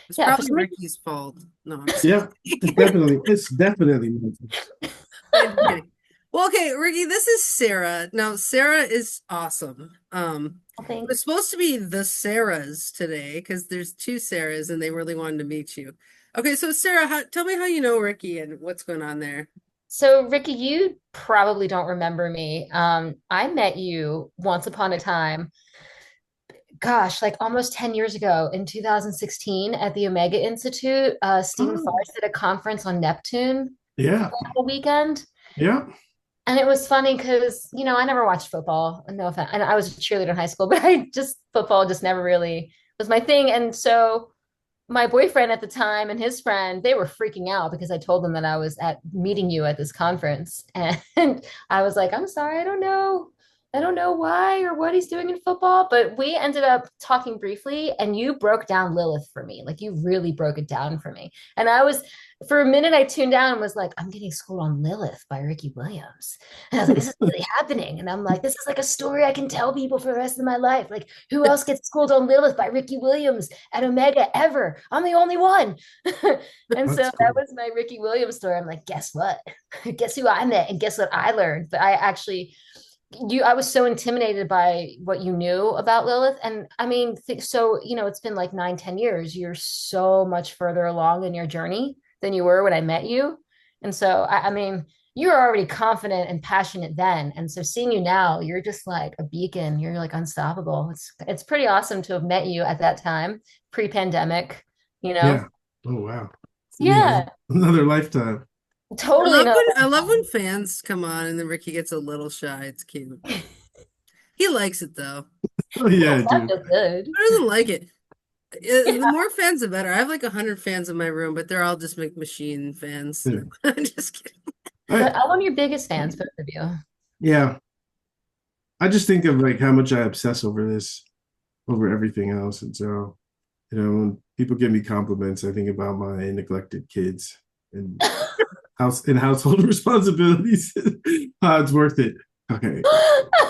It's Yeah, for probably some reason. Ricky's fault. No, I'm just Yeah, it's definitely mental. kidding. Well, okay, Ricky, this is Sarah. Now, Sarah is awesome. It's Thanks. supposed to be the Sarahs today because there's two Sarahs and they really wanted to meet you. Okay, so Sarah, tell me how you know Ricky and what's going on there. So, Ricky, you probably don't remember me. I met you once upon a time, gosh, like almost 10 years ago in 2016 at the Omega Institute. Stephen Oh, Forrest did a conference on Neptune for yeah, the whole weekend. yeah. And it was funny because, I never watched football. No offense. And I was a cheerleader in high school, but football just never really was my thing. And so my boyfriend at the time and his friend, they were freaking out because I told them that I was at meeting you at this conference. And I was like, I'm sorry, I don't know. I don't know why or what he's doing in football, but we ended up talking briefly and you broke down Lilith for me. Like you really broke it down for me. And for a minute, I tuned down and was like, I'm getting schooled on Lilith by Ricky Williams. And I was like, this is really happening. And I'm like, this is like a story I can tell people for the rest of my life. Like, who else gets schooled on Lilith by Ricky Williams at Omega ever? I'm the only one. And so That's that cool. was my Ricky Williams story. I'm like, guess what? Guess who I met and guess what I learned? But I was so intimidated by what you knew about Lilith. And I mean, so, it's been like 9, 10 years. You're so much further along in your journey than you were when I met you. And so, I mean, you were already confident and passionate then. And so seeing you now, you're just like a beacon. You're like unstoppable. It's pretty awesome to have met you at that time, pre-pandemic, you know? Yeah. Oh wow. Yeah, Yeah, another lifetime. totally no. I love when fans come on and then Ricky gets a little shy. It's cute. He likes it though. Oh yeah, Yes, I that do. feels good. Who doesn't like it? Yeah. The more fans, the better. I have like 100 fans in my room, but they're all just machine fans. Yeah. I'm just kidding. I, But I'm one of your biggest fans, both of you. yeah. I just think of like how much I obsess over this, over everything else. And so, when people give me compliments, I think about my neglected kids and household responsibilities. It's worth it. Okay.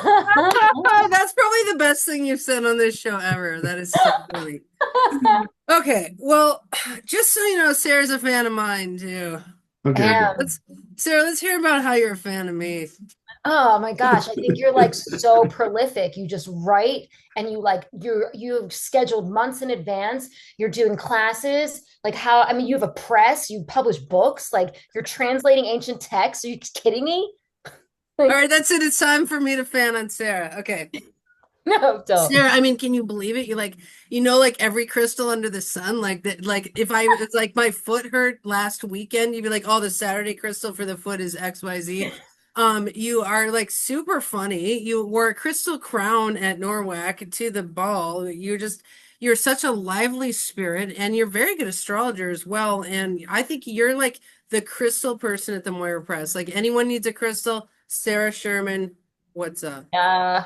That's probably the best thing you've said on this show ever. That is so funny. Okay, well, just so you know, Sarah's a fan of mine too. Okay, good. And Sarah, let's hear about how you're a fan of me. oh my gosh, I think you're like so prolific. You just write and you've scheduled months in advance. You're doing classes. Like I mean, you have a press, you publish books, like you're translating ancient texts. Are you kidding me? All Like, right, that's it. It's time for me to fan on Sarah. Okay. no, don't. Sarah, I mean, can you believe it? Like every crystal under the sun, like that, like if it's like my foot hurt last weekend, you'd be like, oh, the Saturday crystal for the foot is XYZ. You are like super funny. You wore a crystal crown at Norwalk to the ball. You're such a lively spirit and you're very good astrologer as well. And I think you're like the crystal person at the Moira Press. Like anyone needs a crystal, Sarah Sherman, what's up? Uh,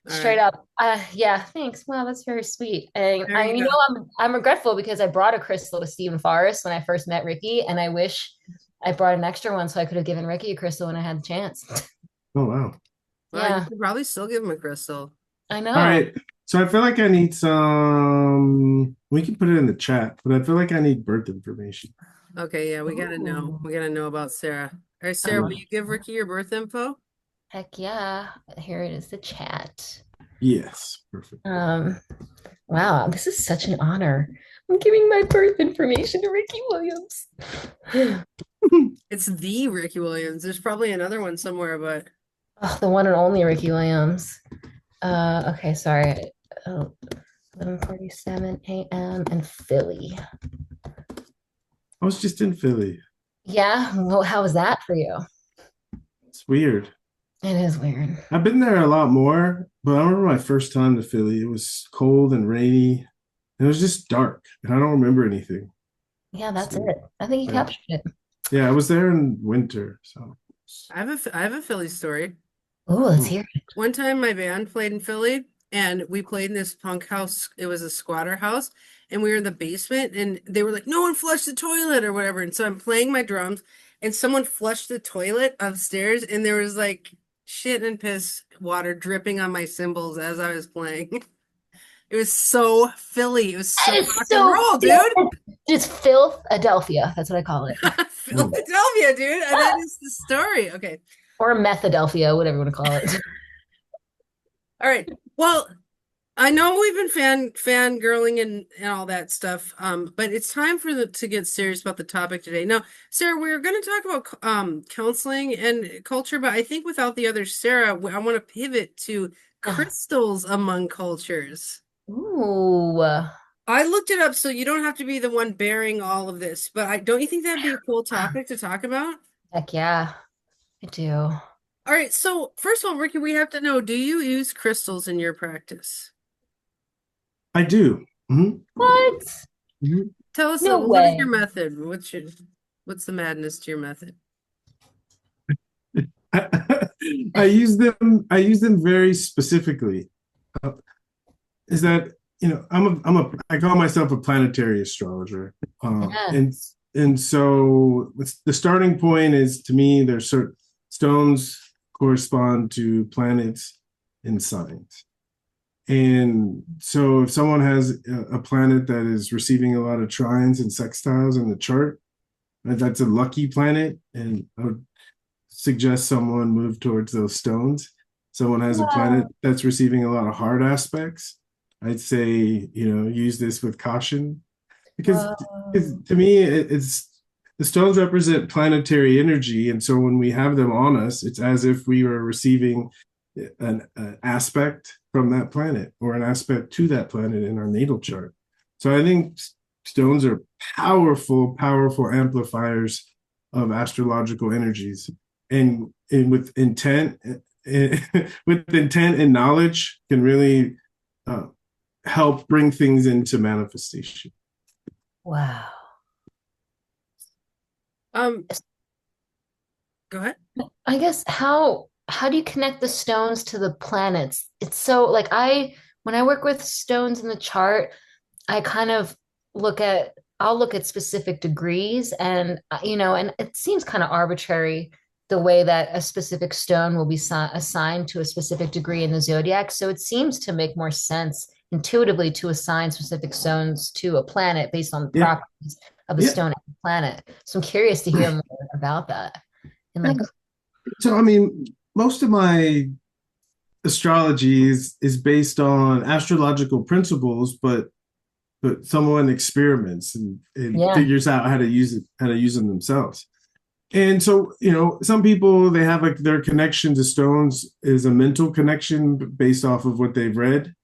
All Straight right. up. Yeah, thanks. Wow, that's very sweet. And There you go. I'm regretful because I brought a crystal to Stephen Forrest when I first met Ricky, and I wish I brought an extra one so I could have given Ricky a crystal when I had the chance. Oh wow. Well, you Yeah, could probably still give him a crystal. I All know. right. So I feel like I need some. We can put it in the chat, but I feel like I need birth information. Okay, yeah, we gotta know. Ooh. We gotta know about Sarah. All right, Sarah, will Oh, you give Ricky your birth info? heck yeah. Here it is, the chat. Yes, perfect. Um, wow, this is such an honor. I'm giving my birth information to Ricky Williams. It's the Ricky Williams. There's probably another one somewhere, but Oh, the one and only Ricky Williams. Okay, sorry. Oh, 11:47 a.m. in Philly. I was just in Philly. Yeah, well, how was that for you? It's weird. It is weird. I've been there a lot more, but I remember my first time to Philly. It was cold and rainy, and it was just dark, and I don't remember anything. Yeah, that's So it. I think you yeah, captured it. yeah, I was there in winter. So I have a Philly story. Oh, let's oh, hear it. One time my band played in Philly and we played in this punk house. It was a squatter house and we were in the basement and they were like, no one flushed the toilet or whatever. And so I'm playing my drums and someone flushed the toilet upstairs and there was like shit and piss water dripping on my cymbals as I was playing. It was so Philly. It was so That is rock and so roll, dude. It's Philadelphia. That's what I call it. Philadelphia, dude. And that is the story. Okay. Or Methadelphia, whatever you want to call it. All right. Well, I know we've been fangirling and all that stuff, but it's time for to get serious about the topic today. Now, Sarah, we're going to talk about counseling and culture, but I think without the other Sarah, I want to pivot to crystals among cultures. Ooh. I looked it up, so you don't have to be the one bearing all of this, but don't you think that'd be a cool topic to talk about? Heck yeah, I do. All right, so first of all, Ricky, we have to know, do you use crystals in your practice? I do. What? Tell us, No what is way. your method? What's the madness to your method? I use them very specifically. Is that, I call myself a planetary astrologer. Yes. And so the starting point is, to me, there's certain stones correspond to planets and signs. And so if someone has a planet that is receiving a lot of trines and sextiles in the chart, that's a lucky planet, and I would suggest someone move towards those stones. Someone has a planet that's receiving a lot of hard aspects, I'd say, use this with caution, because to me, it's the stones represent planetary energy. And so when we have them on us, it's as if we were receiving an aspect from that planet, or an aspect to that planet in our natal chart. So I think stones are powerful, powerful amplifiers of astrological energies, and with intent, and knowledge, can really help bring things into manifestation. Wow. Go ahead. I guess how do you connect the stones to the planets? It's so like when I work with stones in the chart, I kind of I'll look at specific degrees, and and it seems kind of arbitrary the way that a specific stone will be assigned to a specific degree in the zodiac. So it seems to make more sense intuitively to assign specific stones to a planet based on the properties of the stone and the planet. So I'm curious to hear more about that. And so, I mean, most of my astrology is based on astrological principles, but someone experiments and figures out how to use them themselves. And so, some people, they have like their connection to stones is a mental connection based off of what they've read.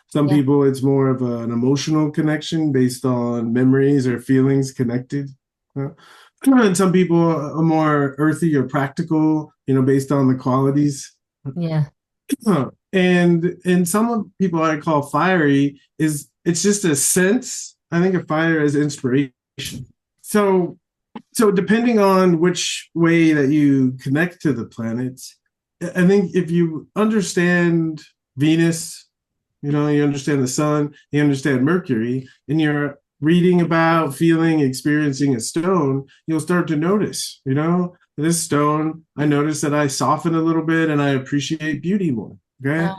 Some people, it's more of an emotional connection based on memories or feelings connected. And some people are more earthy or practical, based on the qualities. Yeah. And some people I call fiery, it's just a sense. I think of fire as inspiration. So depending on which way that you connect to the planets, I think if you understand Venus, you understand the sun, you understand Mercury, and you're reading about, feeling, experiencing a stone, you'll start to notice, this stone, I notice that I soften a little bit and I appreciate beauty more. Okay.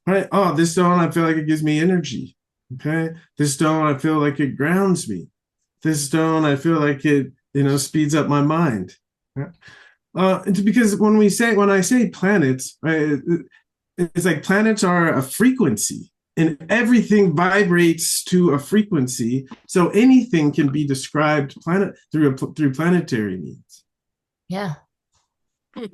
Right. Oh, this stone, I feel like it gives me energy. Okay. This stone, I feel like it grounds me. This stone, I feel like it, speeds up my mind. It's because when I say planets, right, it's like planets are a frequency, and everything vibrates to a frequency. So anything can be described through planetary means. Yeah. I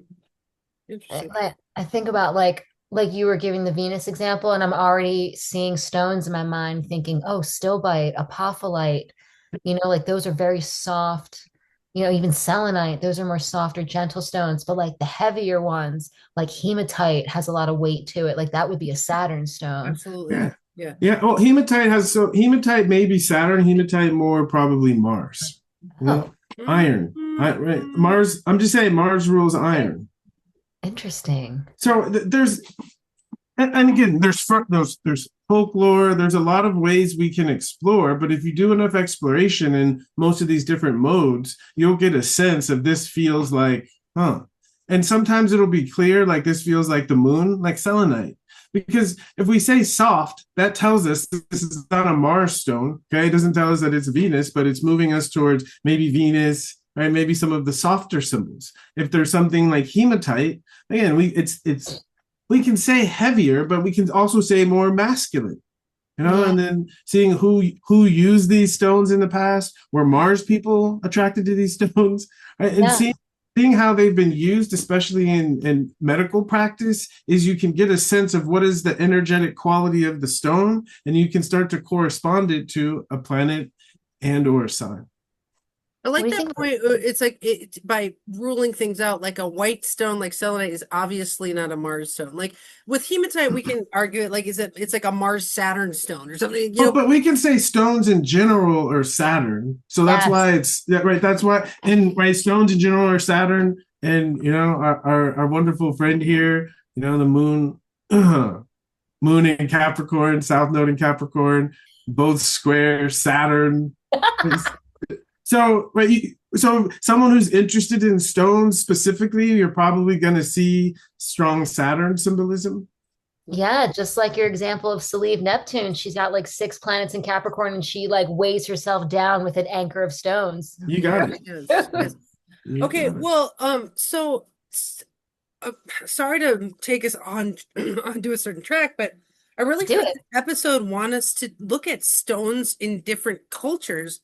think about like you were giving the Venus example, and I'm already seeing stones in my mind thinking, oh, stilbite, apophyllite, like those are very soft, even selenite, those are more soft or gentle stones. But like the heavier ones, like hematite, has a lot of weight to it. Like that would be a Saturn stone. Absolutely. Yeah. Well, hematite may be Saturn, hematite more probably Mars. Iron. Right. Mars, I'm just saying Mars rules iron. Interesting. So there's folklore, there's a lot of ways we can explore, but if you do enough exploration in most of these different modes, you'll get a sense of this feels like, and sometimes it'll be clear, like this feels like the moon, like selenite. Because if we say soft, that tells us this is not a Mars stone. Okay, it doesn't tell us that it's Venus, but it's moving us towards maybe Venus, right? Maybe some of the softer symbols. If there's something like hematite, again, we can say heavier, but we can also say more masculine. Yeah. And then seeing who used these stones in the past, were Mars people attracted to these stones, right? And Yeah. seeing how they've been used, especially in medical practice, is you can get a sense of what is the energetic quality of the stone, and you can start to correspond it to a planet and or a sign. I What like do you that think? point. It's like by ruling things out, like a white stone like selenite is obviously not a Mars stone. Like with hematite, we can argue it like it's like a Mars Saturn stone or something, But we can say stones in general are Saturn, so that's Yes. why it's right. That's why right stones in general are Saturn, and our wonderful friend here, the moon, moon in Capricorn, South Node in Capricorn, both square Saturn. So, right, so someone who's interested in stones specifically, you're probably going to see strong Saturn symbolism. Yeah, just like your example of Sleeve Neptune, she's got like 6 planets in Capricorn and she like weighs herself down with an anchor of stones. You got it. Yes, yes. You Okay, got it. well, so uh, sorry to take us on onto a certain track, but I really Do for it. this episode want us to look at stones in different cultures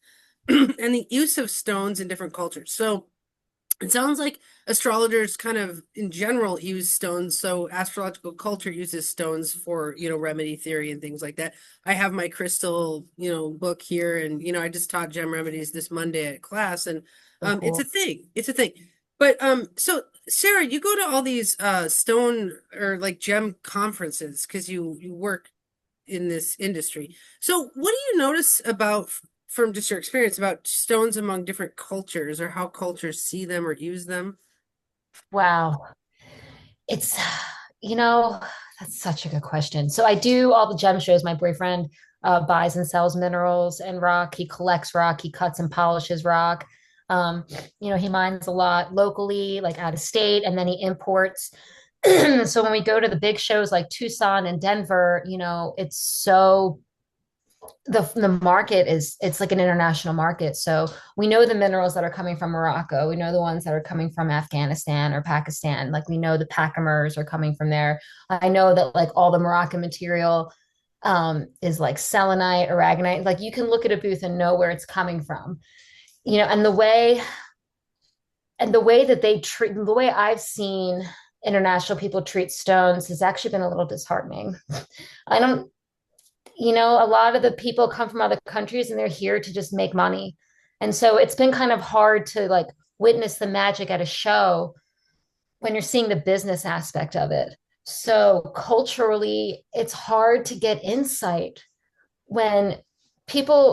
and the use of stones in different cultures. So it sounds like astrologers kind of in general use stones. So astrological culture uses stones for, remedy theory and things like that. I have my crystal, book here, and I just taught gem remedies this Monday at class, and So it's a cool. thing. It's a thing. But so Sarah, you go to all these stone or like gem conferences because you work in this industry. So what do you notice about from just your experience about stones among different cultures or how cultures see them or use them? Wow. It's, you know, that's such a good question. So I do all the gem shows. My boyfriend buys and sells minerals and rock. He collects rock. He cuts and polishes rock. Um, he mines a lot locally, like out of state, and then he imports. So when we go to the big shows like Tucson and Denver, it's so the market it's like an international market. So we know the minerals that are coming from Morocco. We know the ones that are coming from Afghanistan or Pakistan. Like we know the Pacamers are coming from there. I know that like all the Moroccan material is like selenite, aragonite. Like you can look at a booth and know where it's coming from. And the way that they treat the way I've seen international people treat stones has actually been a little disheartening. I don't a lot of the people come from other countries and they're here to just make money. And so it's been kind of hard to like witness the magic at a show when you're seeing the business aspect of it. So culturally, it's hard to get insight when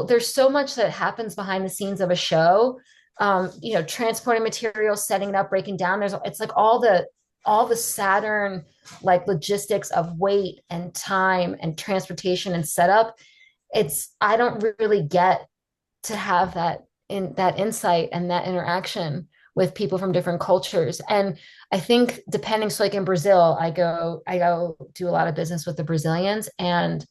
there's so much that happens behind the scenes of a show. Transporting materials, setting it up, breaking down. It's like all the Saturn like logistics of weight and time and transportation and setup. I don't really get to have that insight and that interaction with people from different cultures. And I think depending, so like in Brazil, I go do a lot of business with the Brazilians, and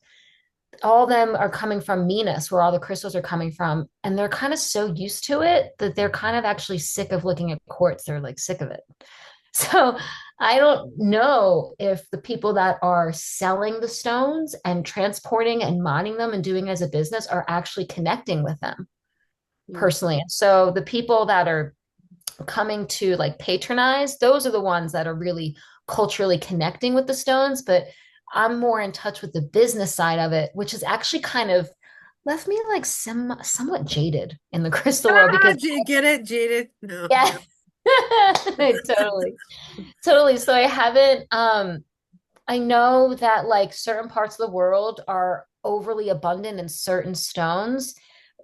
all of them are coming from Minas, where all the crystals are coming from. And they're kind of so used to it that they're kind of actually sick of looking at quartz. They're like sick of it. So I don't know if the people that are selling the stones and transporting and mining them and doing it as a business are actually connecting with them personally. And so the people that are coming to like patronize, those are the ones that are really culturally connecting with the stones. But I'm more in touch with the business side of it, which is actually kind of left me like somewhat jaded in the crystal world because Do you get it, jaded? No. yeah, totally. So I haven't I know that like certain parts of the world are overly abundant in certain stones,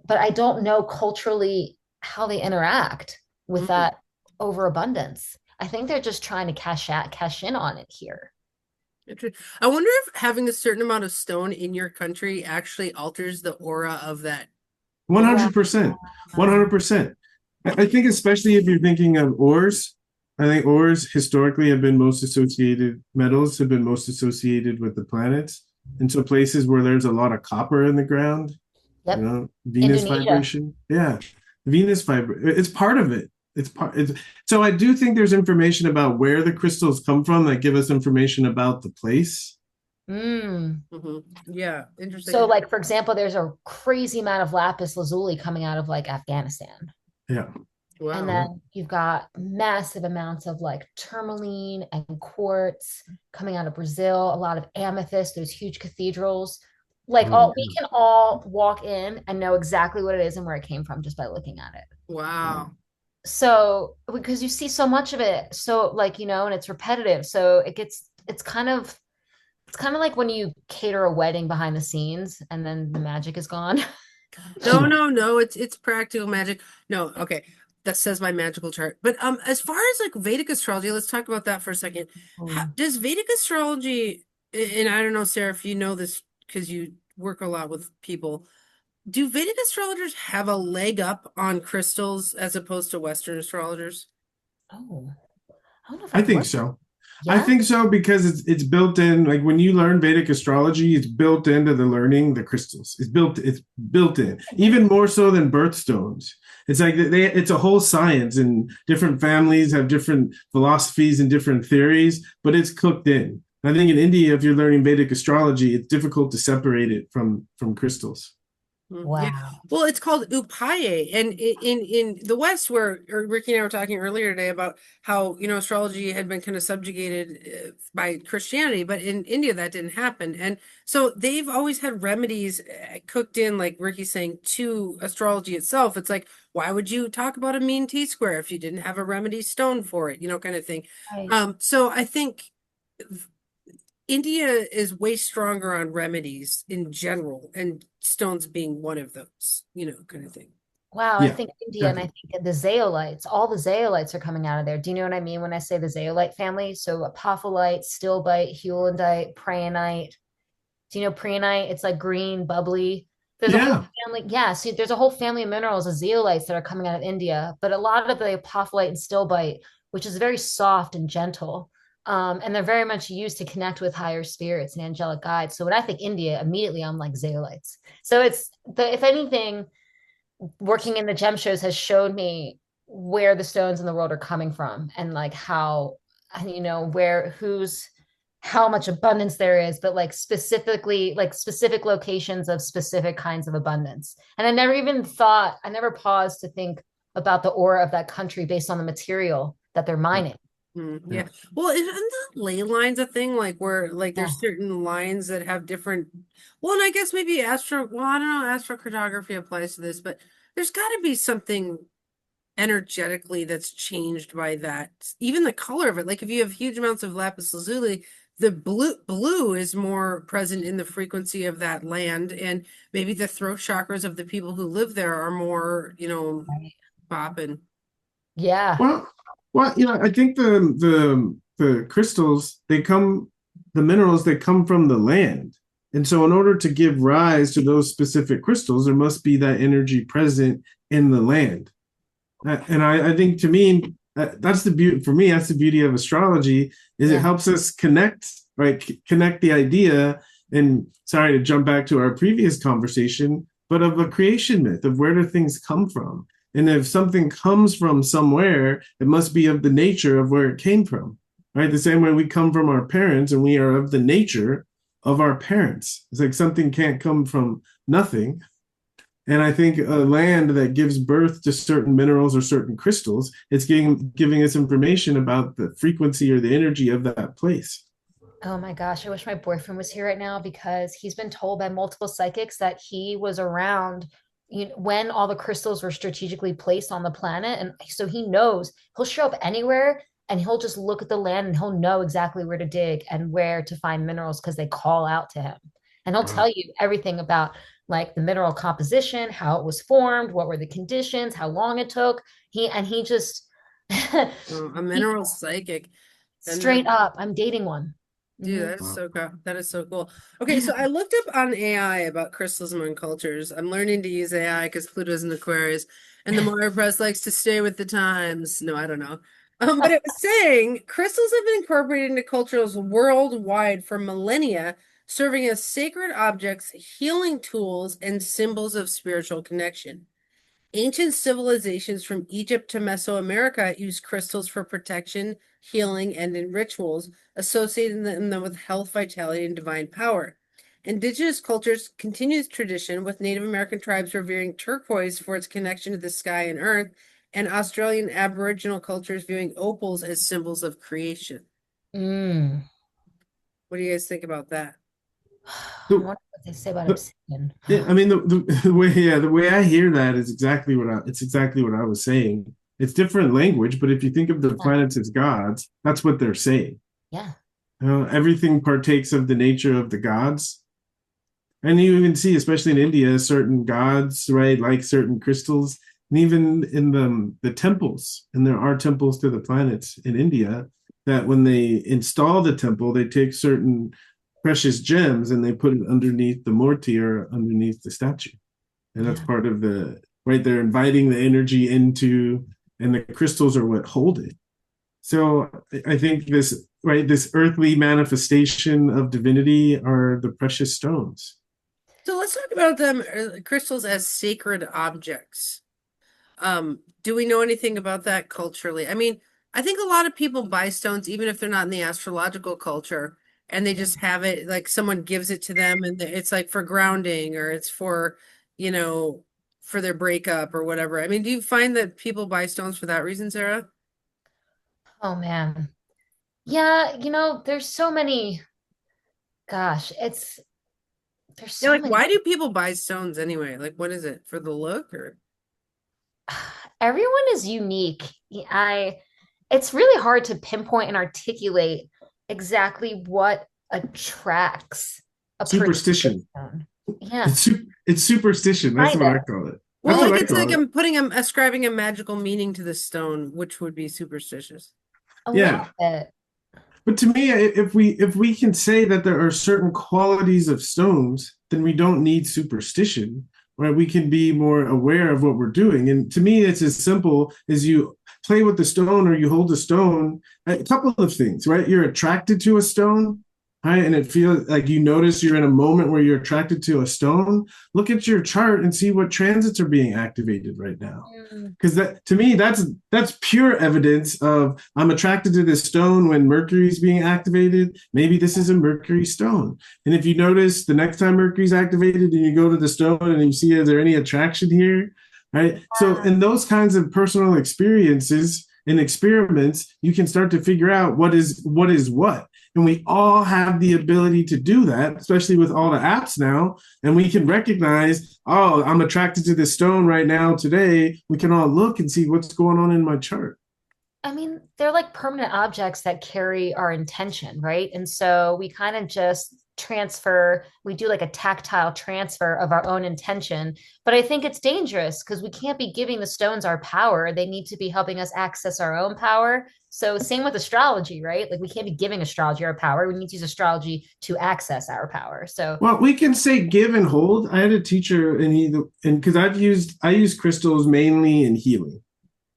but I don't know culturally how they interact with Mhm. that overabundance. I think they're just trying to cash in on it here. I wonder if having a certain amount of stone in your country actually alters the aura of that. 100%. 100%. I think especially if you're thinking of ores, I think ores historically have been most associated, metals have been most associated with the planets. And so places where there's a lot of copper in the ground, Yep. Venus Indonesia. vibration. Yeah. It's part of it. So I do think there's information about where the crystals come from that give us information about the place. Mm. Yeah, interesting. So, like, for example, there's a crazy amount of lapis lazuli coming out of like Afghanistan. Yeah. And Wow. then you've got massive amounts of like tourmaline and quartz coming out of Brazil, a lot of amethyst, those huge cathedrals. Like Oh, all we can all walk in and know exactly what it is and where it came from just by looking at it. Wow. So because you see so much of it, so like, and it's repetitive. So it's kind of like when you cater a wedding behind the scenes and then the magic is gone. No, it's practical magic. No, okay. That says my magical chart. But as far as like Vedic astrology, let's talk about that for a second. How, Mm. does Vedic astrology, and I don't know, Sarah, if you know this because you work a lot with people, do Vedic astrologers have a leg up on crystals as opposed to Western astrologers? Oh, I don't know if I I've think looked. so. I Yeah. think so because it's built in. Like when you learn Vedic astrology, it's built into the learning the crystals. It's built in even more so than birthstones. It's like it's a whole science, and different families have different philosophies and different theories, but it's cooked in. I think in India, if you're learning Vedic astrology, it's difficult to separate it from crystals. Yeah. Wow. Well, it's called upaye. And in the West, where Ricky and I were talking earlier today about how, astrology had been kind of subjugated by Christianity, but in India that didn't happen. And so they've always had remedies cooked in, like Ricky's saying, to astrology itself. It's like, why would you talk about a mean T-square if you didn't have a remedy stone for it, kind of thing. Right. So I think India is way stronger on remedies in general, and stones being one of those, kind of thing. Wow, I Yeah, think India and I definitely. think the zeolites, all the zeolites are coming out of there. Do you know what I mean when I say the zeolite family? So apophyllite, stilbite, hewlandite, praonite. Do you know praonite? It's like green, bubbly. There's a whole Yeah. family. Yeah, see, there's a whole family of minerals of zeolites that are coming out of India, but a lot of the apophyllite and stilbite, which is very soft and gentle, and they're very much used to connect with higher spirits and angelic guides. So when I think India, immediately I'm like zeolites. So it's the if anything working in the gem shows has showed me where the stones in the world are coming from and like how where who's how much abundance there is, but like specifically like specific locations of specific kinds of abundance. And I never paused to think about the aura of that country based on the material that they're mining. Yeah. Well, isn't the ley lines a thing like where like Yeah. there's certain lines that have different, well, and I guess maybe well, I don't know, astrocartography applies to this, but there's got to be something energetically that's changed by that. Even the color of it, like if you have huge amounts of lapis lazuli, the blue is more present in the frequency of that land, and maybe the throat chakras of the people who live there are more, Right. popping. Yeah. Well, I think the crystals the minerals they come from the land, and so in order to give rise to those specific crystals, there must be that energy present in the land. And I think to me, that's the beauty for me. That's the beauty of astrology is it Yeah. helps us connect, right? Connect the idea. And sorry to jump back to our previous conversation, but of a creation myth of where do things come from? And if something comes from somewhere, it must be of the nature of where it came from, right? The same way we come from our parents and we are of the nature of our parents. It's like something can't come from nothing. And I think a land that gives birth to certain minerals or certain crystals, it's giving us information about the frequency or the energy of that place. Oh my gosh, I wish my boyfriend was here right now because he's been told by multiple psychics that he was around when all the crystals were strategically placed on the planet. And so he knows he'll show up anywhere and he'll just look at the land and he'll know exactly where to dig and where to find minerals because they call out to him. And he'll tell Wow. you everything about like the mineral composition, how it was formed, what were the conditions, how long it took. He just A he mineral psychic. And straight up, I'm dating one. dude, Mhm. that is so cool. That is so cool. Okay, so I looked up on AI about crystals and cultures. I'm learning to use AI because Pluto's in Aquarius, and the Moira Press likes to stay with the times. No, I don't know. But it was saying crystals have been incorporated into cultures worldwide for millennia, serving as sacred objects, healing tools, and symbols of spiritual connection. Ancient civilizations from Egypt to Mesoamerica used crystals for protection, healing, and in rituals, associating them with health, vitality, and divine power. Indigenous cultures continue this tradition, with Native American tribes revering turquoise for its connection to the sky and earth, and Australian Aboriginal cultures viewing opals as symbols of creation. Mm. What do you guys think about that? I So, wonder what they say about but obsidian. yeah, I mean, the way I hear that is exactly it's exactly what I was saying. It's different language, but if you think of the Yeah. planets as gods, that's what they're saying. Yeah. Everything partakes of the nature of the gods. And you even see, especially in India, certain gods, right, like certain crystals, and even in the temples, and there are temples to the planets in India, that when they install the temple, they take certain precious gems and they put it underneath the morti or underneath the statue. And that's Yeah. part of right, they're inviting the energy into, and the crystals are what hold it. So I think this earthly manifestation of divinity are the precious stones. So let's talk about them crystals as sacred objects. Do we know anything about that culturally? I mean, I think a lot of people buy stones, even if they're not in the astrological culture, and they just have it like someone gives it to them, and it's like for grounding or it's for, you know, for their breakup or whatever. I mean, do you find that people buy stones for that reason, Sarah? Oh man. Yeah, there's so many, gosh, there's Yeah, so like many. why do people buy stones anyway? Like, what is it for the look or? Everyone is unique. It's really hard to pinpoint and articulate exactly what attracts a person to a Superstition. stone. Yeah, It's superstition. That's kind what I of. call it. Well, That's what like I it's like call it. I'm ascribing a magical meaning to the stone, which would be superstitious. A little Yeah. bit. But to me, if we can say that there are certain qualities of stones, then we don't need superstition, right? We can be more aware of what we're doing. And to me, it's as simple as you play with the stone or you hold a stone. A couple of things, right? You're attracted to a stone, right? And it feels like you notice you're in a moment where you're attracted to a stone. Look at your chart and see what transits are being activated right now. Mm. Because that, to me, that's pure evidence of I'm attracted to this stone when Mercury's being activated. Maybe this is a Mercury stone. And if you notice the next time Mercury's activated and you go to the stone and you see, is there any attraction here? Right. So in those kinds of personal experiences and experiments, you can start to figure out what is what. And we all have the ability to do that, especially with all the apps now. And we can recognize, oh, I'm attracted to this stone right now today. We can all look and see what's going on in my chart. I mean, they're like permanent objects that carry our intention, right? And so we kind of just we do like a tactile transfer of our own intention. But I think it's dangerous because we can't be giving the stones our power. They need to be helping us access our own power. So, same with astrology, right? Like, we can't be giving astrology our power. We need to use astrology to access our power. So, Well, we can say give and hold. I had a teacher, and because I use crystals mainly in healing.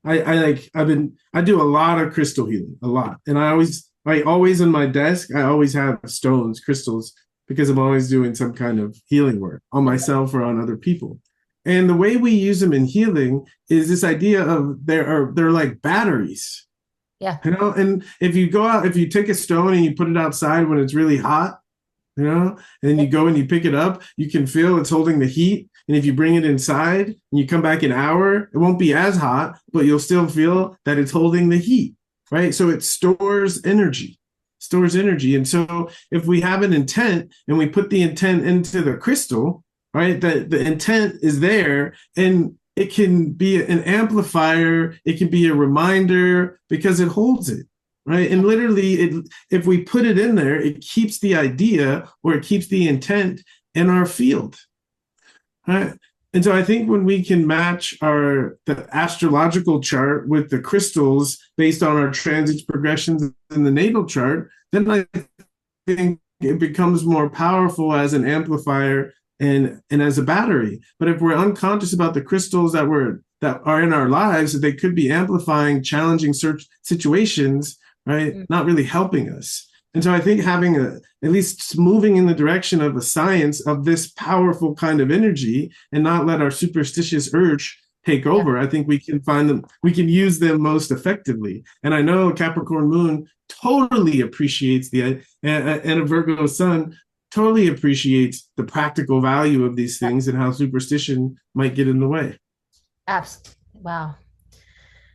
I do a lot of crystal healing, a lot. And I always in my desk, I always have stones, crystals, because I'm always doing some kind of healing work on myself or on other people. And the way we use them in healing is this idea of they're like batteries. yeah. And if you go out, if you take a stone and you put it outside when it's really hot, and then you go and you pick it up, you can feel it's holding the heat. And if you bring it inside and you come back an hour, it won't be as hot, but you'll still feel that it's holding the heat, right? So it stores energy. And so if we have an intent and we put the intent into the crystal, right, that the intent is there, and it can be an amplifier, it can be a reminder because it holds it. Right. And literally, if we put it in there, it keeps the idea or it keeps the intent in our field. Right. And so I think when we can match the astrological chart with the crystals based on our transits, progressions in the natal chart, then I think it becomes more powerful as an amplifier and as a battery. But if we're unconscious about the crystals that we're that are in our lives that they could be amplifying challenging situations, right? Not really helping us. And so I think having at least moving in the direction of a science of this powerful kind of energy and not let our superstitious urge take over, I think we can find them, we can use them most effectively. And I know Capricorn moon totally appreciates and a Virgo sun totally appreciates the practical value of these things and how superstition might get in the way. Absolutely. Wow.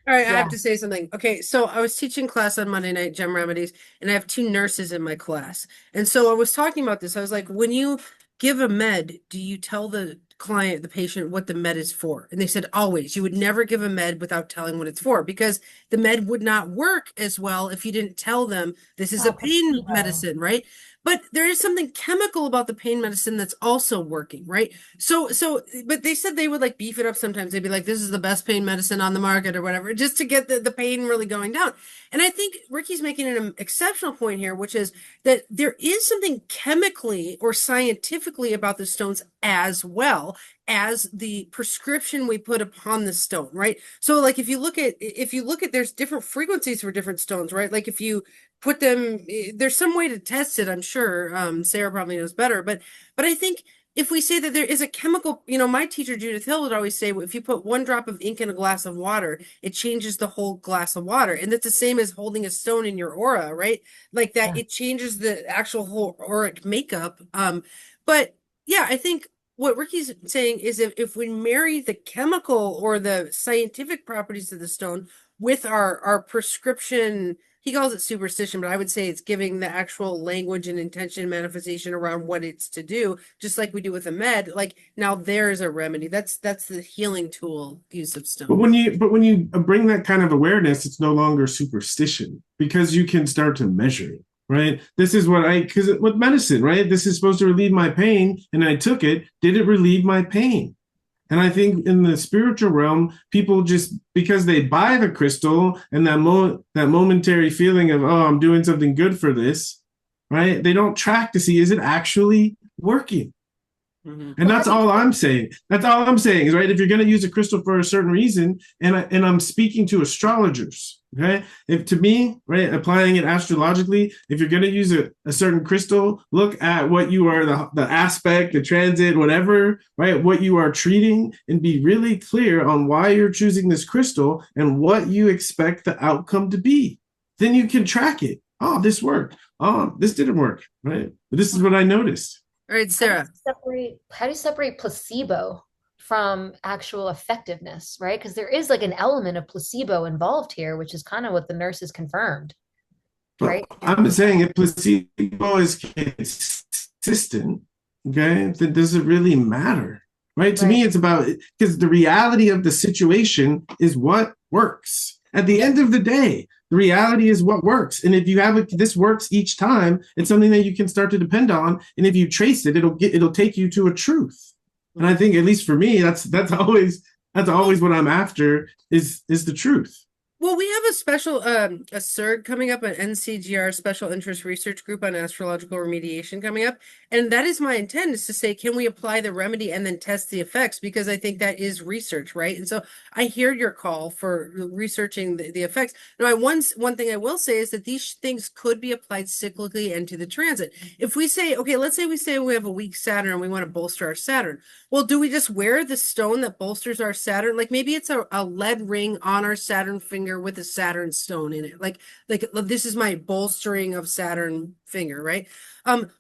All right, I have Yeah. to say something. Okay, so I was teaching class on Monday night, gem remedies, and I have two nurses in my class. And so I was talking about this. I was like, when you give a med, do you tell the client, the patient, what the med is for? And they said, always. You would never give a med without telling what it's for, because the med would not work as well if you didn't tell them this is a pain medicine, right? But there is something chemical about the pain medicine that's also working, right? But they said they would like beef it up sometimes. They'd be like, this is the best pain medicine on the market or whatever, just to get the pain really going down. And I think Ricky's making an exceptional point here, which is that there is something chemically or scientifically about the stones as well as the prescription we put upon the stone, right? So like if you look at there's different frequencies for different stones, right? Like if you put them, there's some way to test it, I'm sure. Sarah probably knows better, but I think if we say that there is a chemical, my teacher Judith Hill would always say, if you put one drop of ink in a glass of water, it changes the whole glass of water. And that's the same as holding a stone in your aura, right? Like that, it changes the actual whole auric makeup. But yeah, I think what Ricky's saying is if we marry the chemical or the scientific properties of the stone with our prescription, he calls it superstition, but I would say it's giving the actual language and intention manifestation around what it's to do, just like we do with a med. Like now there's a remedy. That's the healing tool use of stone. But when you bring that kind of awareness, it's no longer superstition because you can start to measure it, right? This is because with medicine, right? This is supposed to relieve my pain, and I took it. Did it relieve my pain? And I think in the spiritual realm, people just, because they buy the crystal and that momentary feeling of, oh, I'm doing something good for this, right? They don't track to see, is it actually working? Mm-hmm. And that's all I'm saying. That's all I'm saying is, right, if you're going to use a crystal for a certain reason, and I'm speaking to astrologers, okay? If to me, right, applying it astrologically, if you're going to use a certain crystal, look at what you are, the aspect, the transit, whatever, right, what you are treating, and be really clear on why you're choosing this crystal and what you expect the outcome to be. Then you can track it. Oh, this worked. Oh, this didn't work, right? But this is what I noticed. All right, Sarah. How do you separate placebo from actual effectiveness, right? Because there is like an element of placebo involved here, which is kind of what the nurses confirmed, right? Well, I'm saying if placebo is consistent, okay, then does it really matter, right? To me, it's about, because the reality of the situation is what works. At the end of the day, the reality is what works. And if you have this works each time, it's something that you can start to depend on. And if you trace it, it'll take you to a truth. And I think, at least for me, that's always what I'm after is the truth. Well, we have a special a SIRG coming up, an NCGR Special Interest Research Group on astrological remediation coming up. And that is my intent, is to say, can we apply the remedy and then test the effects? Because I think that is research, right? And so I hear your call for researching the effects. Now, one thing I will say is that these things could be applied cyclically and to the transit. If we say, okay, let's say we have a weak Saturn and we want to bolster our Saturn. Well, do we just wear the stone that bolsters our Saturn? Like maybe it's a lead ring on our Saturn finger with a Saturn stone in it. Like this is my bolstering of Saturn finger, right?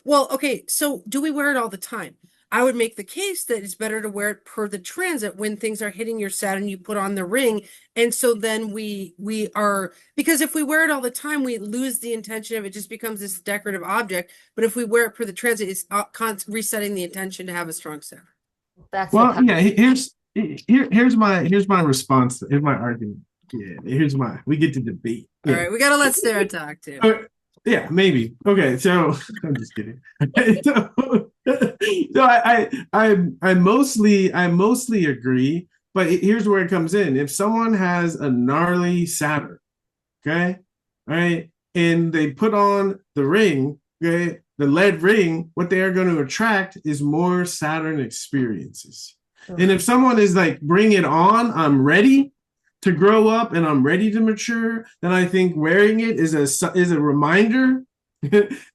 Well, okay, so do we wear it all the time? I would make the case that it's better to wear it per the transit. When things are hitting your Saturn, you put on the ring. And so then we are, because if we wear it all the time, we lose the intention of it, just becomes this decorative object. But if we wear it per the transit, it's resetting the intention to have a strong Saturn. That's here's my response. Here's my argument. Yeah, we get to debate. All right, we gotta let Sarah talk too. Yeah, maybe. Okay, so I'm just kidding. So I mostly agree, but here's where it comes in. If someone has a gnarly Saturn, okay, all right, and they put on the ring, okay, the lead ring, what they are going to attract is more Saturn experiences. And if someone is like, bring it on, I'm ready to grow up and I'm ready to mature, then I think wearing it is a reminder,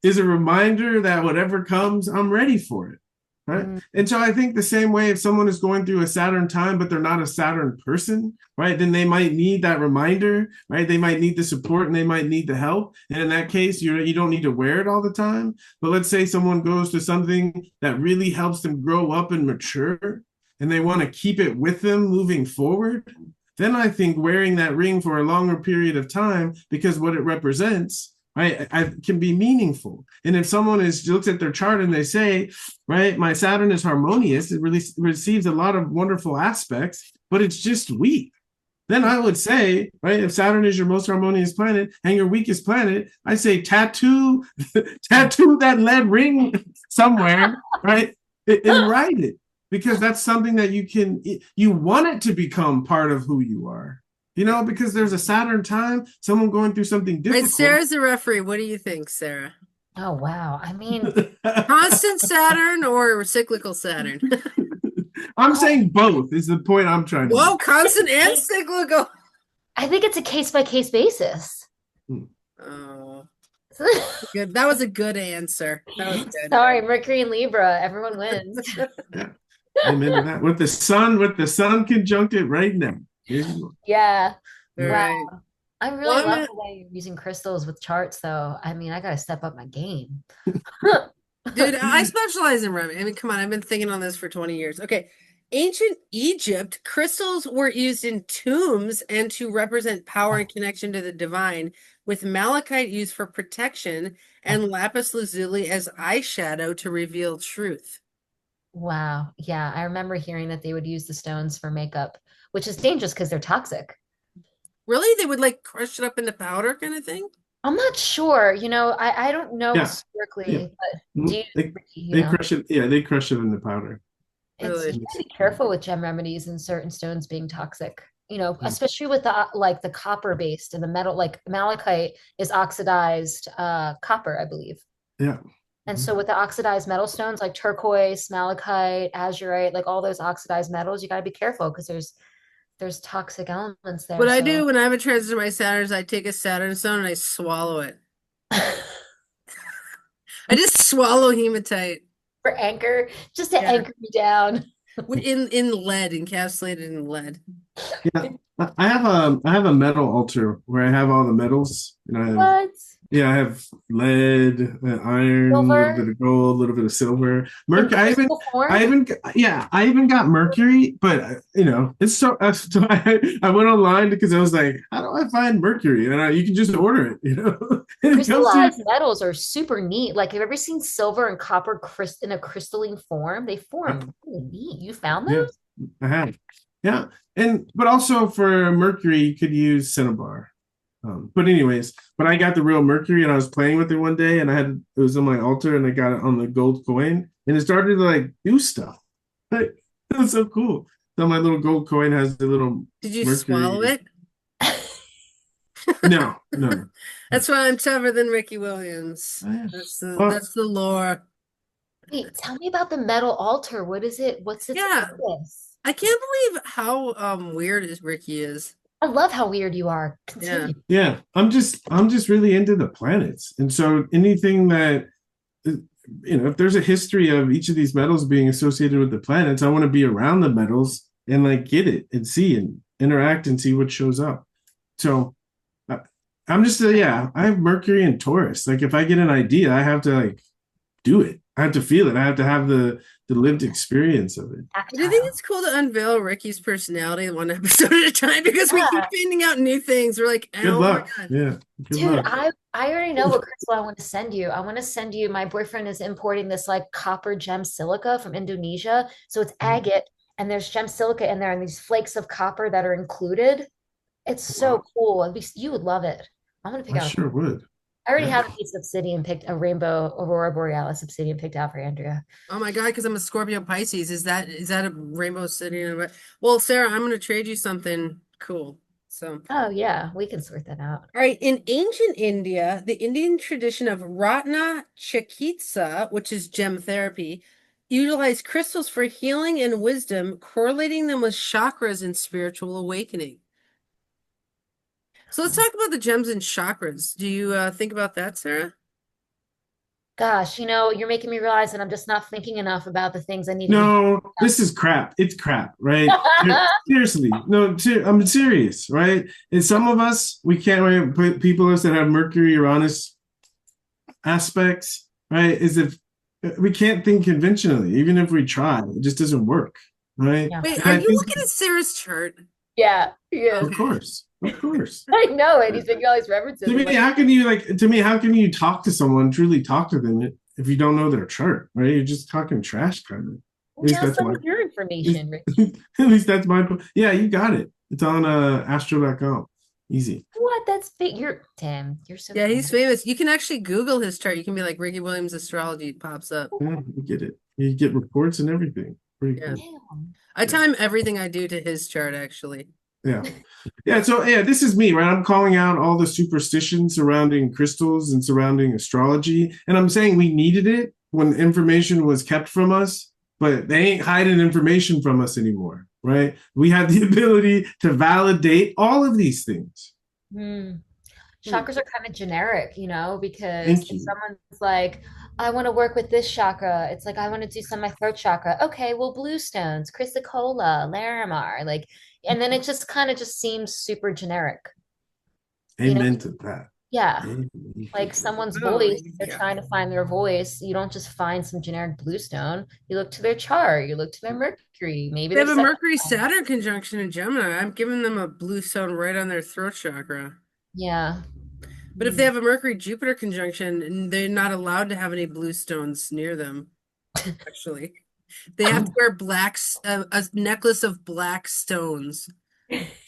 is a reminder that whatever comes, I'm ready for it. Right. And so I think the same way, if someone is going through a Saturn time, but they're not a Saturn person, right, then they might need that reminder, right? They might need the support and they might need the help. And in that case, you don't need to wear it all the time. But let's say someone goes to something that really helps them grow up and mature, and they want to keep it with them moving forward. Then I think wearing that ring for a longer period of time, because what it represents, right, can be meaningful. And if someone looks at their chart and they say, right, my Saturn is harmonious, it really receives a lot of wonderful aspects, but it's just weak. Then I would say, right, if Saturn is your most harmonious planet and your weakest planet, I say tattoo that lead ring somewhere, right, and write it, because that's something that you want it to become part of who you are. Because there's a Saturn time, someone going through something difficult. Right, Sarah's the referee. What do you think, Sarah? Oh, wow. I mean, constant Saturn or cyclical Saturn? I'm saying both is the point I'm trying to Whoa, make. constant and cyclical. I think it's a case-by-case basis. Oh, good. That was a good answer. That was good. Sorry, Mercury and Libra. Everyone wins. Yeah. Amen to that. With the sun conjunct it right now. Yeah. All Wow. right. I really love the way you're using crystals with charts, though. I mean, I got to step up my game. Dude, I specialize in remedy. I mean, come on, I've been thinking on this for 20 years. Okay. Ancient Egypt, crystals were used in tombs and to represent power and connection to the divine, with malachite used for protection and lapis lazuli as eyeshadow to reveal truth. Wow. Yeah, I remember hearing that they would use the stones for makeup, which is dangerous because they're toxic. Really? They would like crush it up into powder kind of thing? I'm not sure. I don't know historically, but do they crush it? Yeah, they crush it in the powder. Really? You gotta be careful with gem remedies and certain stones being toxic. Especially with the copper based and the metal, like malachite is oxidized copper, I believe. Yeah. And so with the oxidized metal stones like turquoise, malachite, azurite, like all those oxidized metals, you got to be careful because there's toxic elements there. What I do when I have a transit of my Saturn is I take a Saturn stone and I swallow it. I just swallow hematite. For anchor, just to anchor me down. In lead, encapsulated in lead. Yeah. I have a metal altar where I have all the metals. What? Yeah, I have lead, iron, a little bit of gold, a little bit of silver. Mercury. I even got mercury, but it's so. So I went online because I was like, how do I find mercury? And you can just order it. Crystallized metals are super neat. Like, have you ever seen silver and copper in a crystalline form? They form really neat. You found those? Yeah, I have. Yeah, but also for mercury, you could use cinnabar. But I got the real mercury and I was playing with it one day and it was on my altar and I got it on the gold coin and it started to like do stuff. It was so cool. So my little gold coin has the little. Did you swallow it? No. That's why I'm tougher than Ricky Williams. That's the lore. Wait, tell me about the metal altar. What is it? What's its purpose? I can't believe how weird Ricky is. I love how weird you are. Continue. Yeah. I'm just really into the planets. And so anything that, if there's a history of each of these metals being associated with the planets, I want to be around the metals and like get it and see and interact and see what shows up. So I'm just, I have Mercury and Taurus. Like if I get an idea, I have to like do it. I have to feel it. I have to have the lived experience of it. Do you think it's cool to unveil Ricky's personality one episode at a time because we keep finding out new things? We're like, good luck. Yeah. Dude, luck. I already know what crystal I want to send you. I want to send you, my boyfriend is importing this like copper gem silica from Indonesia. So it's agate and there's gem silica in there and these flakes of copper that are included. It's so cool. You would love it. I'm going to pick out. I sure would. I already have a piece of obsidian a rainbow Aurora Borealis obsidian picked out for Andrea. Oh my God, because I'm a Scorpio Pisces. Is that a rainbow obsidian? Well, Sarah, I'm going to trade you something cool. So. Oh yeah, we can sort that out. All right. In ancient India, the Indian tradition of Ratna Chikitsa, which is gem therapy, Utilize crystals for healing and wisdom, correlating them with chakras and spiritual awakening. So let's talk about the gems and chakras. Do you think about that, Sarah? Gosh, you're making me realize that I'm just not thinking enough about the things I need to be No, this is crap. It's crap, right? Seriously, no, I'm serious, right? And some of us, we can't, right, people that have Mercury, Uranus aspects, right? Is if we can't think conventionally, even if we try, it just doesn't work, right? Yeah. Wait, And are I you think, looking at Sarah's chart? Yeah, yeah. of course, of course. I know it. He's making all these references. To me, I'm like, how can you to me, how can you talk to someone, truly talk to them if you don't know their chart, right? You're just talking trash, kind of. At least now that's some my, of your information, Ricky. at least that's my, yeah, you got it. It's on astro.com. Easy. What? That's big. You're so Yeah, cool. he's famous. You can actually Google his chart. You can be like Ricky Williams astrology, it pops up. Yeah, you get it. You get reports and everything. Pretty Yeah. cool. Damn. I time everything I do to his chart, actually. Yeah. Yeah. So, yeah, this is me, right? I'm calling out all the superstitions surrounding crystals and surrounding astrology. And I'm saying we needed it when information was kept from us, but they ain't hiding information from us anymore, right? We have the ability to validate all of these things. Hmm. Hmm. Chakras are kind of generic, because Thank if you. someone's like, I want to work with this chakra, it's like, I want to do some of my throat chakra. Okay, well, blue stones, chrysocolla, larimar, like, and then it just kind of just seems super generic, you know? Amen to that. Yeah. Amen Like to someone's Oh, voice, they're yeah. trying to find their voice. You don't just find some generic blue stone. You look to their chart, you look to their Mercury, maybe They their have a Saturn. Mercury Saturn conjunction in Gemini. I'm giving them a blue stone right on their throat chakra. Yeah. But if they have a Mercury Jupiter conjunction, they're not allowed to have any blue stones near them, actually. They have to wear a necklace of black stones.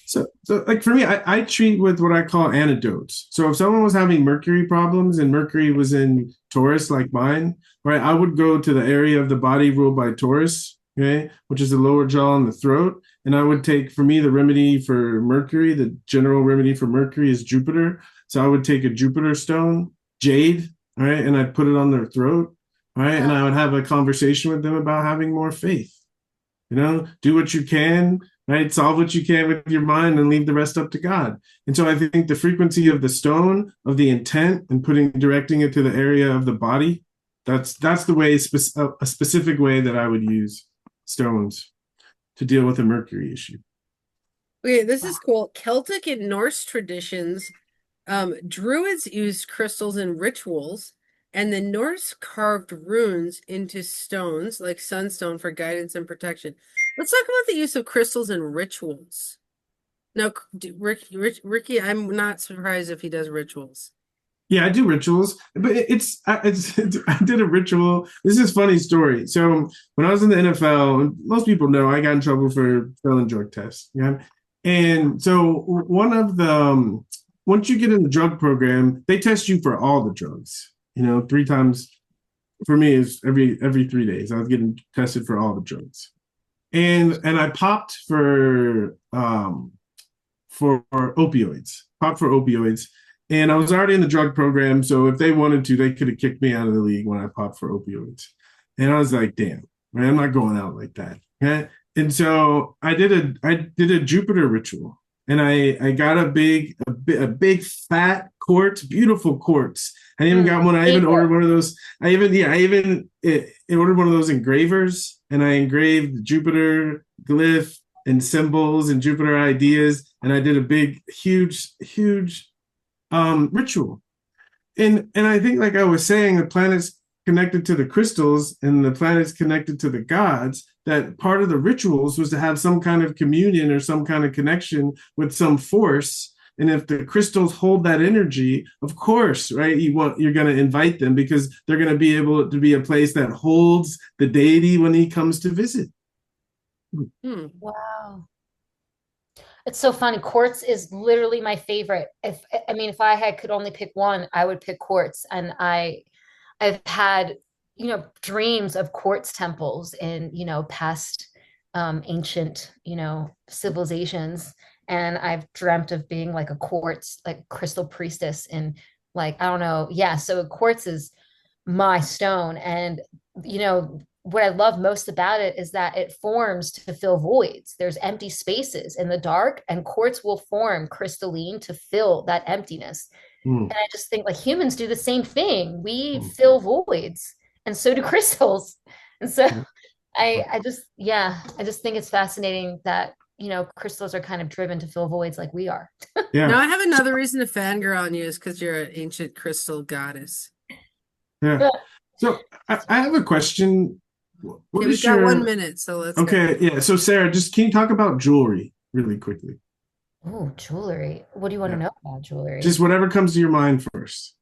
So like for me, I treat with what I call antidotes. So if someone was having Mercury problems and Mercury was in Taurus like mine, right, I would go to the area of the body ruled by Taurus, okay, which is the lower jaw and the throat. And I would take, for me, the remedy for Mercury, the general remedy for Mercury is Jupiter. So I would take a Jupiter stone, jade, all right, and I'd put it on their throat, all right, and I would have a conversation with them about having more faith. Do what you can, right? Solve what you can with your mind and leave the rest up to God. And so I think the frequency of the stone, of the intent, and directing it to the area of the body, that's the way, a specific way that I would use stones to deal with a Mercury issue. Okay, this is cool. Celtic and Norse traditions, Druids used crystals in rituals, and the Norse carved runes into stones, like sunstone, for guidance and protection. Let's talk about the use of crystals in rituals. Now, Ricky, I'm not surprised if he does rituals. Yeah, I do rituals, but I did a ritual. This is a funny story. So when I was in the NFL, most people know I got in trouble for failing drug tests. Yeah, and so one of the once you get in the drug program, they test you for all the drugs. 3 times. For me, is every 3 days. I was getting tested for all the drugs, and I popped for opioids. Popped for opioids. And I was already in the drug program, so if they wanted to, they could have kicked me out of the league when I popped for opioids. And I was like, damn, man, I'm not going out like that. Okay? And so I did a Jupiter ritual, and I got a big fat quartz, beautiful quartz. I even got one. I even ordered one of those. I even ordered one of those engravers, and I engraved Jupiter glyph and symbols and Jupiter ideas, and I did a big, huge ritual. And I think, like I was saying, the planet's connected to the crystals and the planet's connected to the gods. That part of the rituals was to have some kind of communion or some kind of connection with some force. And if the crystals hold that energy, of course, right, you're going to invite them because they're going to be able to be a place that holds the deity when he comes to visit. Wow. It's so funny. Quartz is literally my favorite. If I could only pick one, I would pick quartz. And I've had, dreams of quartz temples in, past ancient, civilizations. And I've dreamt of being like a quartz, like crystal priestess in like, I don't know. Yeah. So quartz is my stone. And, what I love most about it is that it forms to fill voids. There's empty spaces in the dark, and quartz will form crystalline to fill that emptiness. Mm, And I just think like humans do the same thing. We mm, fill voids, and so do crystals. And so yeah. I just, yeah, I just think it's fascinating that, crystals are kind of driven to fill voids like we are. Now Yeah. I have another reason to fangirl on you is because you're an ancient crystal goddess. Yeah. So I have a question. What Okay, we've is got 1 your minute, so let's go. okay? Yeah. So Sarah, just can you talk about jewelry really quickly? Oh, jewelry. What do you want to Yeah. know about Just jewelry? whatever comes to your mind first.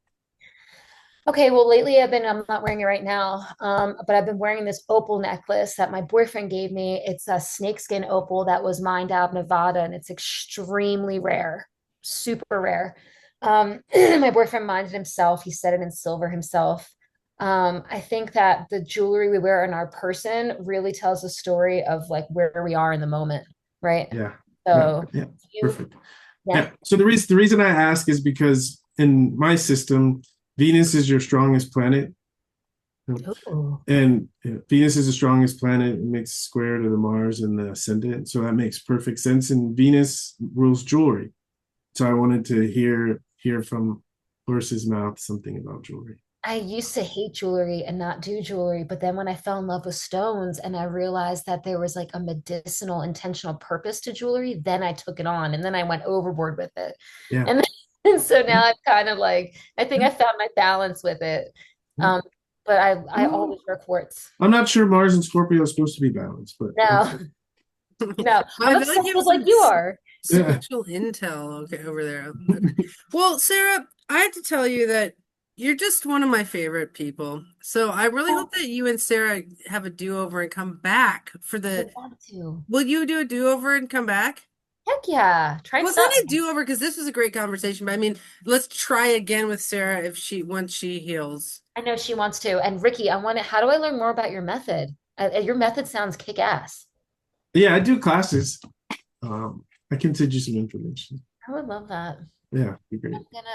Okay, well, lately I'm not wearing it right now, but I've been wearing this opal necklace that my boyfriend gave me. It's a snakeskin opal that was mined out of Nevada, and it's extremely rare, super rare. My boyfriend mined it himself. He set it in silver himself. I think that the jewelry we wear on our person really tells a story of like where we are in the moment, right? Yeah. Yeah. So Yeah. you, Perfect. yeah. Yeah. So the reason I ask is because in my system, Venus is your strongest planet. Ooh. And Venus is the strongest planet. It makes a square to the Mars and the ascendant. So that makes perfect sense. And Venus rules jewelry. So I wanted to hear from Horse's mouth something about jewelry. I used to hate jewelry and not do jewelry, but then when I fell in love with stones and I realized that there was like a medicinal intentional purpose to jewelry, then I took it on and then I went overboard with it. Yeah. And, and so Yeah. now I'm kind of like, I think Yeah. I found my balance with it. Yeah. Um, but I Well, always wear quartz. I'm not sure Mars and Scorpio are supposed to be balanced, but No, okay. no, I I'm feel like you have obsessive like some you are. Yeah. special intel okay over there. Okay. Well, Sarah, I have to tell you that you're just one of my favorite people. So I really hope that you and Sarah have a do-over and come back for I the. would love to. Will you do a do-over and come back? Heck yeah. Try Well, it's not a something. do-over because this was a great conversation, but I mean, let's try again with Sarah if she once she heals. I know she wants to. And Ricky, I want to, how do I learn more about your method? Your method sounds kick-ass. Yeah, I do classes. I can send you some information. I would love that. Yeah, be great.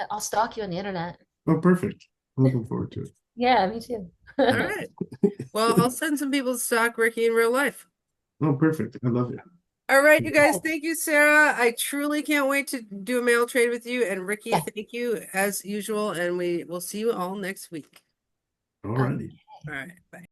I'll stalk you on the internet. Oh, perfect. I'm looking forward to it. Yeah, me too. All right. Well, I'll send some people to stalk Ricky in real life. Oh, perfect. I love it. All right, you guys. Thank you, Sarah. I truly can't wait to do a mail trade with you. And Ricky, Yeah. thank you as usual. And we will see you all next week. All righty. All right. Bye.